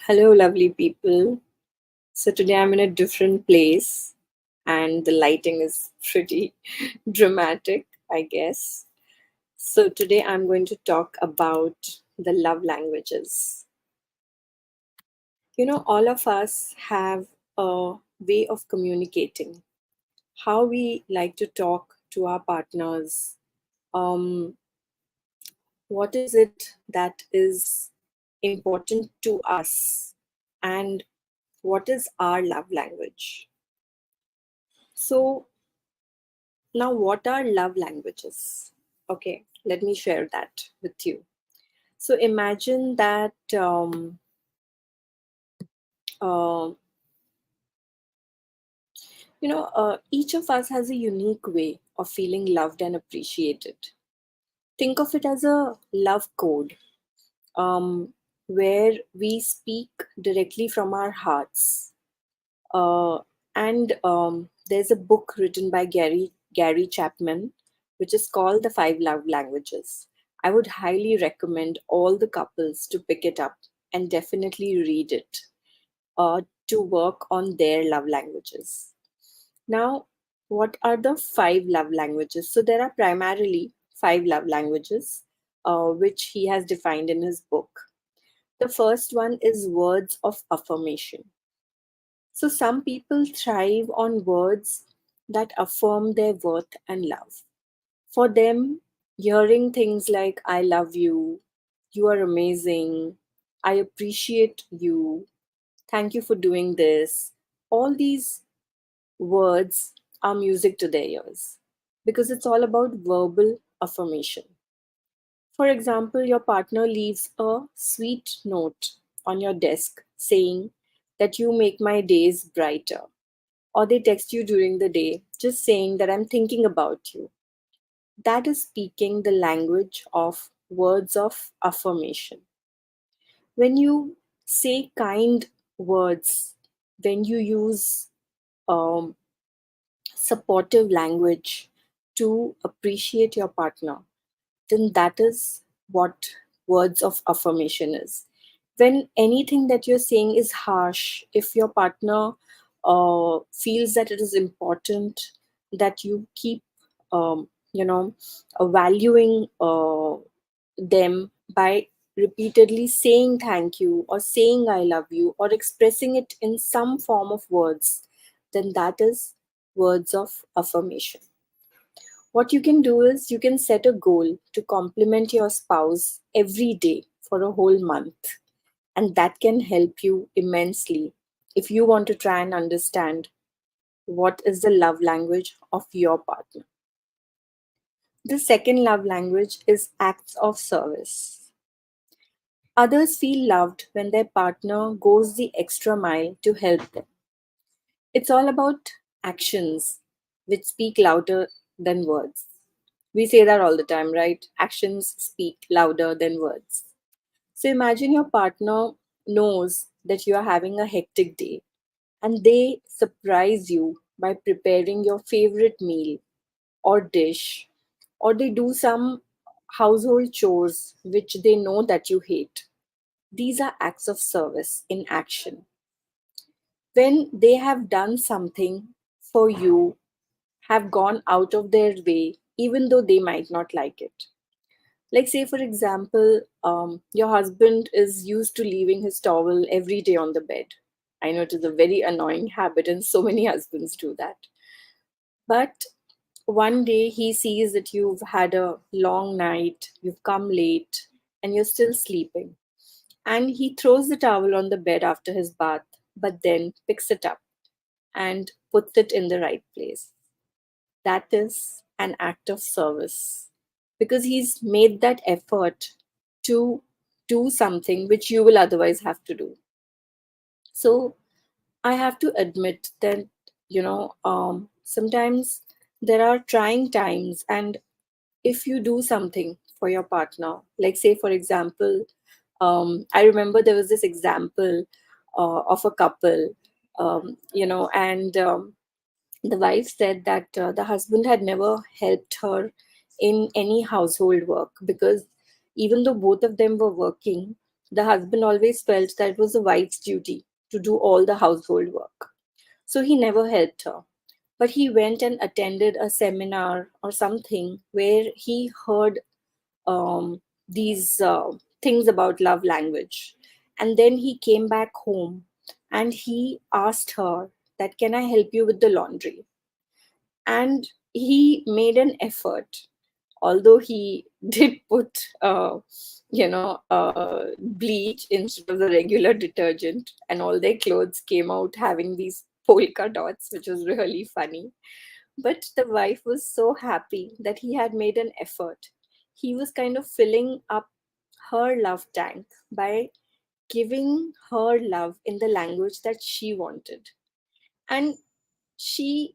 Hello, lovely people. So, today I'm in a different place, and the lighting is pretty dramatic, I guess. So, today I'm going to talk about the love languages. All of us have a way of communicating, how we like to talk to our partners. Um, what is it that is important to us, and what is our love language? So, now what are love languages? Okay, let me share that with you. So, imagine that uh, each of us has a unique way of feeling loved and appreciated. Think of it as a love code, um, where we speak directly from our hearts. Uh, and there's a book written by Gary Chapman, which is called The Five Love Languages. I would highly recommend all the couples to pick it up and definitely read it to work on their love languages. Now, what are the five love languages? So there are primarily five love languages, which he has defined in his book. The first one is words of affirmation. So some people thrive on words that affirm their worth and love. For them, hearing things like I love you are amazing, I appreciate you, thank you for doing this, all these words are music to their ears because it's all about verbal affirmation. For example, your partner leaves a sweet note on your desk saying that you make my days brighter, or they text you during the day just saying that I'm thinking about you. That is speaking the language of words of affirmation. When you say kind words, when you use um, supportive language to appreciate your partner, then that is what words of affirmation is. When anything that you're saying is harsh, if your partner feels that it is important that you keep, valuing them by repeatedly saying thank you or saying I love you or expressing it in some form of words, then that is words of affirmation. What you can do is you can set a goal to compliment your spouse every day for a whole month. And that can help you immensely if you want to try and understand what is the love language of your partner. The second love language is acts of service. Others feel loved when their partner goes the extra mile to help them. It's all about actions which speak louder than words. We say that all the time, right? Actions speak louder than words. So imagine your partner knows that you are having a hectic day and they surprise you by preparing your favorite meal or dish, or they do some household chores which they know that you hate. These are acts of service in action. When they have done something for you, have gone out of their way, even though they might not like it. Like, say, for example, your husband is used to leaving his towel every day on the bed. I know it is a very annoying habit, and so many husbands do that. But one day he sees that you've had a long night, you've come late, and you're still sleeping. And he throws the towel on the bed after his bath, but then picks it up and puts it in the right place. That is an act of service because he's made that effort to do something which you will otherwise have to do. So I have to admit that, sometimes there are trying times, and if you do something for your partner, like, say, for example, I remember there was this example of a couple, and the wife said that the husband had never helped her in any household work because even though both of them were working, The husband always felt that it was the wife's duty to do all the household work. So he never helped her. But he went and attended a seminar or something where he heard these things about love language. And then he came back home and he asked her that, can I help you with the laundry? And he made an effort, although he did put bleach instead of the regular detergent, and all their clothes came out having these polka dots, which was really funny. But the wife was so happy that he had made an effort. He was kind of filling up her love tank by giving her love in the language that she wanted. And she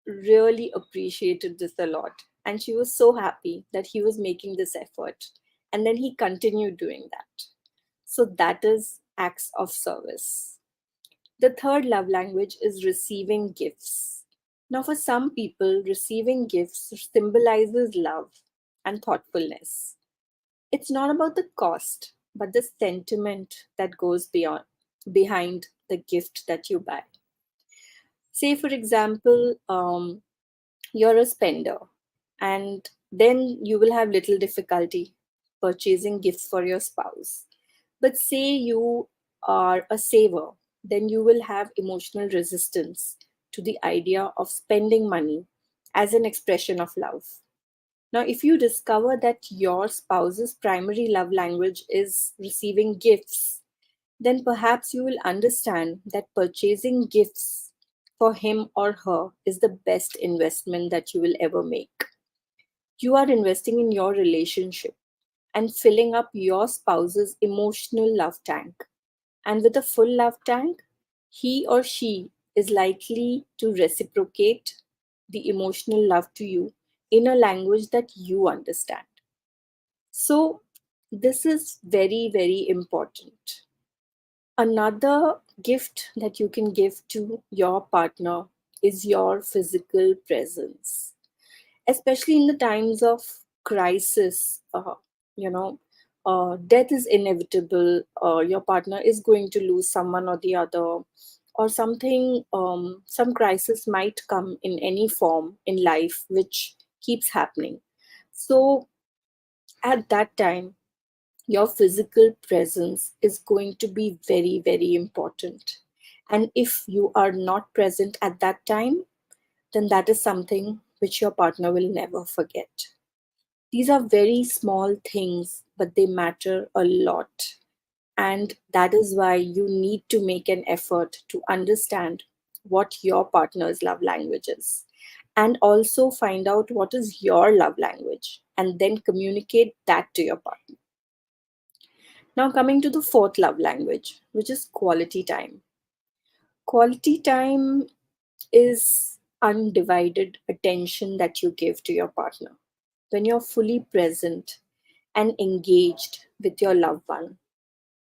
really appreciated this a lot. And she was so happy that he was making this effort. And then he continued doing that. So that is acts of service. The third love language is receiving gifts. Now, for some people, receiving gifts symbolizes love and thoughtfulness. It's not about the cost, but the sentiment that goes beyond behind the gift that you buy. Say, for example, you're a spender, and then you will have little difficulty purchasing gifts for your spouse. But say you are a saver, then you will have emotional resistance to the idea of spending money as an expression of love. Now, if you discover that your spouse's primary love language is receiving gifts, then perhaps you will understand that purchasing gifts for him or her is the best investment that you will ever make. You are investing in your relationship and filling up your spouse's emotional love tank. And with a full love tank, he or she is likely to reciprocate the emotional love to you in a language that you understand. So, this is very, very important. Another gift that you can give to your partner is your physical presence, especially in the times of crisis. Death is inevitable. Your partner is going to lose someone or the other, or something. Some crisis might come in any form in life, which keeps happening. So at that time, your physical presence is going to be very, very important. And if you are not present at that time, then that is something which your partner will never forget. These are very small things, but they matter a lot. And that is why you need to make an effort to understand what your partner's love language is. And also find out what is your love language and then communicate that to your partner. Now, coming to the fourth love language, which is quality time. Quality time is undivided attention that you give to your partner when you're fully present and engaged with your loved one.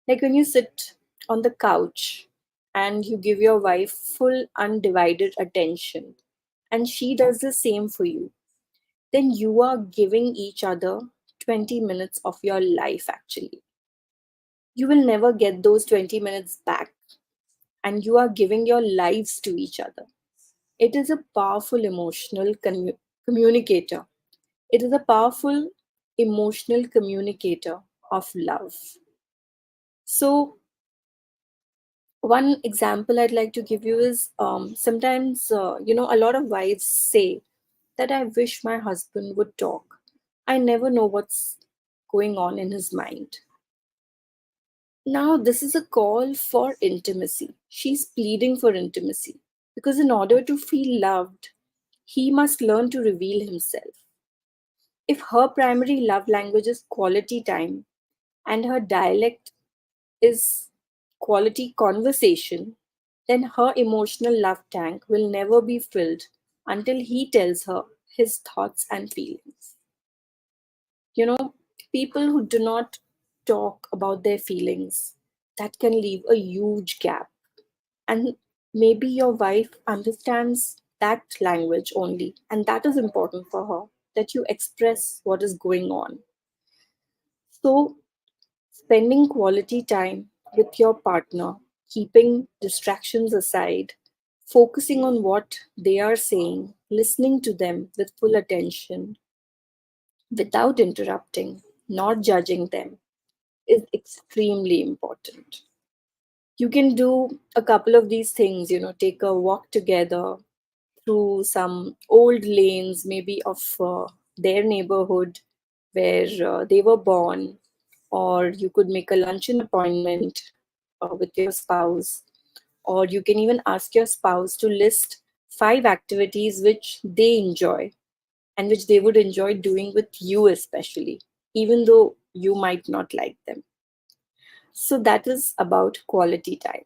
Like when you sit on the couch and you give your wife full undivided attention, and she does the same for you, then you are giving each other 20 minutes of your life actually. You will never get those 20 minutes back, and you are giving your lives to each other. It is a powerful emotional communicator. It is a powerful emotional communicator of love. So, one example I'd like to give you is sometimes, a lot of wives say that I wish my husband would talk. I never know what's going on in his mind. Now, this is a call for intimacy. She's pleading for intimacy because, in order to feel loved, he must learn to reveal himself. If her primary love language is quality time and her dialect is quality conversation, then her emotional love tank will never be filled until he tells her his thoughts and feelings. You know, people who do not talk about their feelings, that can leave a huge gap. And maybe your wife understands that language only, and that is important for her, that you express what is going on. So Spending quality time with your partner, keeping distractions aside, focusing on what they are saying, listening to them with full attention without interrupting, not judging them, is extremely important. You can do a couple of these things, take a walk together through some old lanes, maybe of their neighborhood where they were born, or you could make a luncheon appointment with your spouse, or you can even ask your spouse to list 5 activities which they enjoy and which they would enjoy doing with you, especially, even though you might not like them. So, that is about quality time.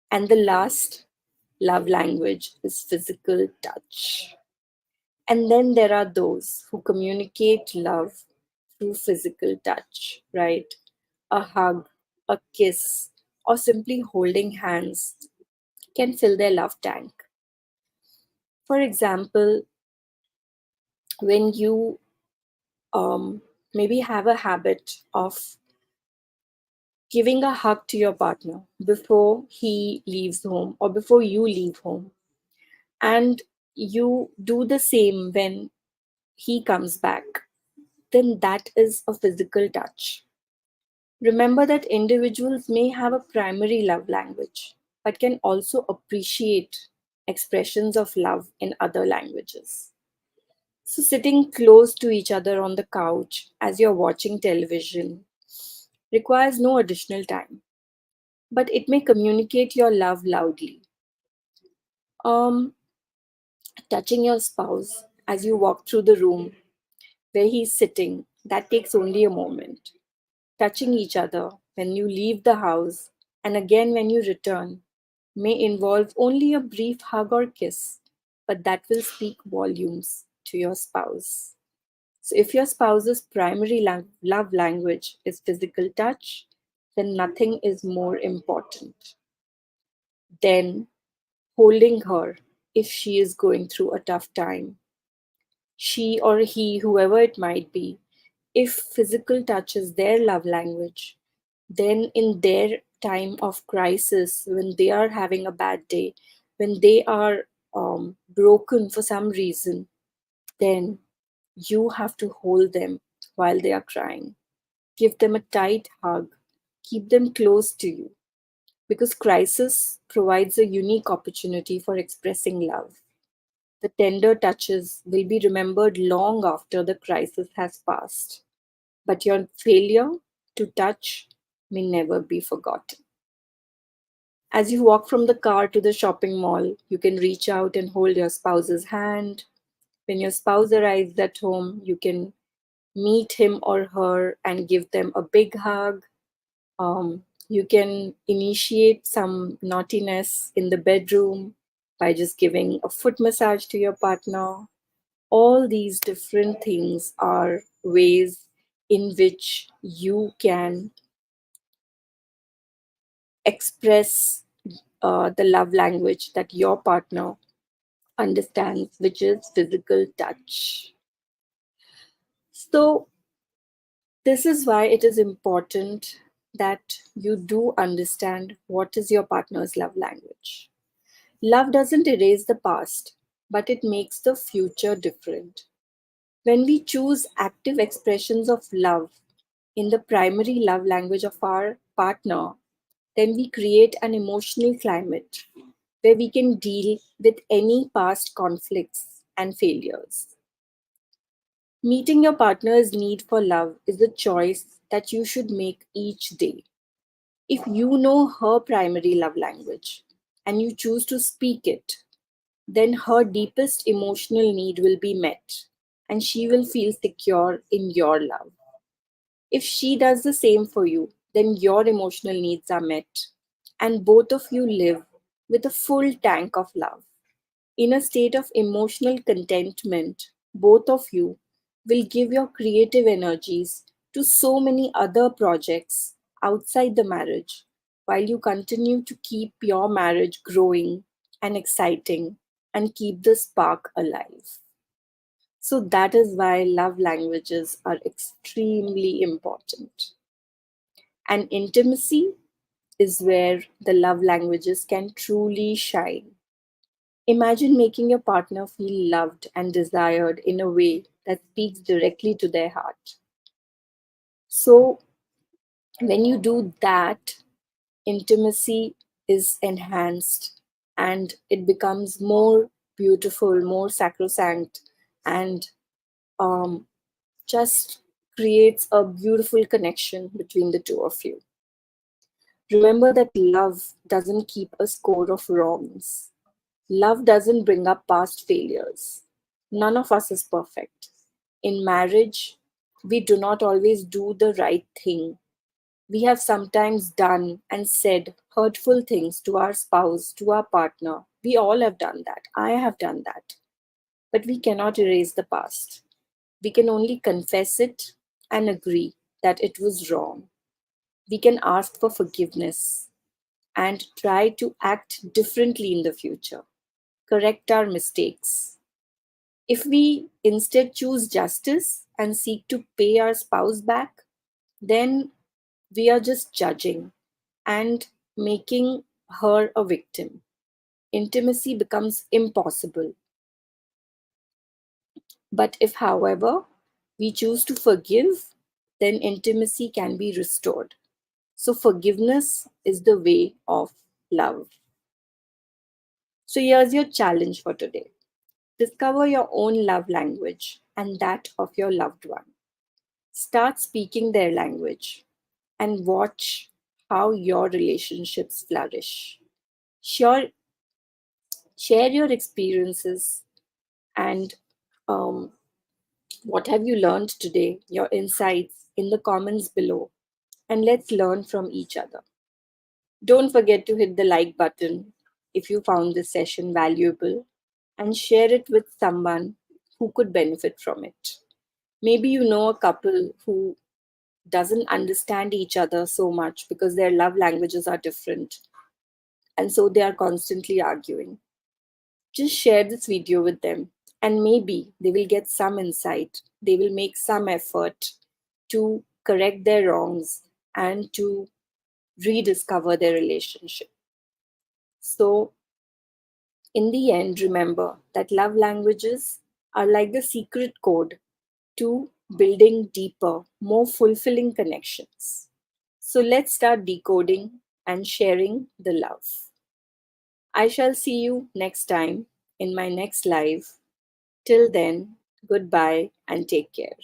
And the last love language is physical touch. And then there are those who communicate love through physical touch, right? A hug, a kiss, or simply holding hands can fill their love tank. For example, when you maybe have a habit of giving a hug to your partner before he leaves home or before you leave home, and you do the same when he comes back, then that is a physical touch. Remember that individuals may have a primary love language, but can also appreciate expressions of love in other languages. So, sitting close to each other on the couch as you're watching television requires no additional time, but it may communicate your love loudly. Um, Touching your spouse as you walk through the room where he's sitting, that takes only a moment. Touching each other when you leave the house and again when you return may involve only a brief hug or kiss, but that will speak volumes to your spouse. So, if your spouse's primary love language is physical touch, then nothing is more important than holding her if she is going through a tough time. She or he, whoever it might be, if physical touch is their love language, then in their time of crisis, when they are having a bad day, when they are broken for some reason, then you have to hold them while they are crying. Give them a tight hug, keep them close to you, because crisis provides a unique opportunity for expressing love. The tender touches will be remembered long after the crisis has passed, but your failure to touch may never be forgotten. As you walk from the car to the shopping mall, you can reach out and hold your spouse's hand. When your spouse arrives at home, you can meet him or her and give them a big hug. You can initiate some naughtiness in the bedroom by just giving a foot massage to your partner. All these different things are ways in which you can express the love language that your partner understands, which is physical touch. So, this is why it is important that you do understand what is your partner's love language. Love doesn't erase the past, but it makes the future different. When we choose active expressions of love in the primary love language of our partner, then we create an emotional climate where we can deal with any past conflicts and failures. Meeting your partner's need for love is a choice that you should make each day. If you know her primary love language and you choose to speak it, then her deepest emotional need will be met and she will feel secure in your love. If she does the same for you, then your emotional needs are met and both of you live with a full tank of love. In a state of emotional contentment, both of you will give your creative energies to so many other projects outside the marriage while you continue to keep your marriage growing and exciting and keep the spark alive. So, that is why love languages are extremely important. And intimacy is where the love languages can truly shine. Imagine making your partner feel loved and desired in a way that speaks directly to their heart. So, when you do that, intimacy is enhanced and it becomes more beautiful, more sacrosanct, and um, just creates a beautiful connection between the two of you. Remember that love doesn't keep a score of wrongs. Love doesn't bring up past failures. None of us is perfect. In marriage, we do not always do the right thing. We have sometimes done and said hurtful things to our spouse, to our partner. We all have done that. I have done that. But we cannot erase the past. We can only confess it and agree that it was wrong. We can ask for forgiveness and try to act differently in the future, correct our mistakes. If we instead choose justice and seek to pay our spouse back, then we are just judging and making her a victim. Intimacy becomes impossible. But if, however, we choose to forgive, then intimacy can be restored. So, forgiveness is the way of love. So, here's your challenge for today: discover your own love language and that of your loved one. Start speaking their language and watch how your relationships flourish. Sure, share your experiences and um, what have you learned today, your insights in the comments below, and let's learn from each other. Don't forget to hit the like button if you found this session valuable and share it with someone who could benefit from it. Maybe you know a couple who doesn't understand each other so much because their love languages are different and so they are constantly arguing. Just share this video with them and maybe they will get some insight. They will make some effort to correct their wrongs and to rediscover their relationship. So, in the end, remember that love languages are like the secret code to building deeper, more fulfilling connections. So, let's start decoding and sharing the love. I shall see you next time in my next live. Till then, goodbye and take care.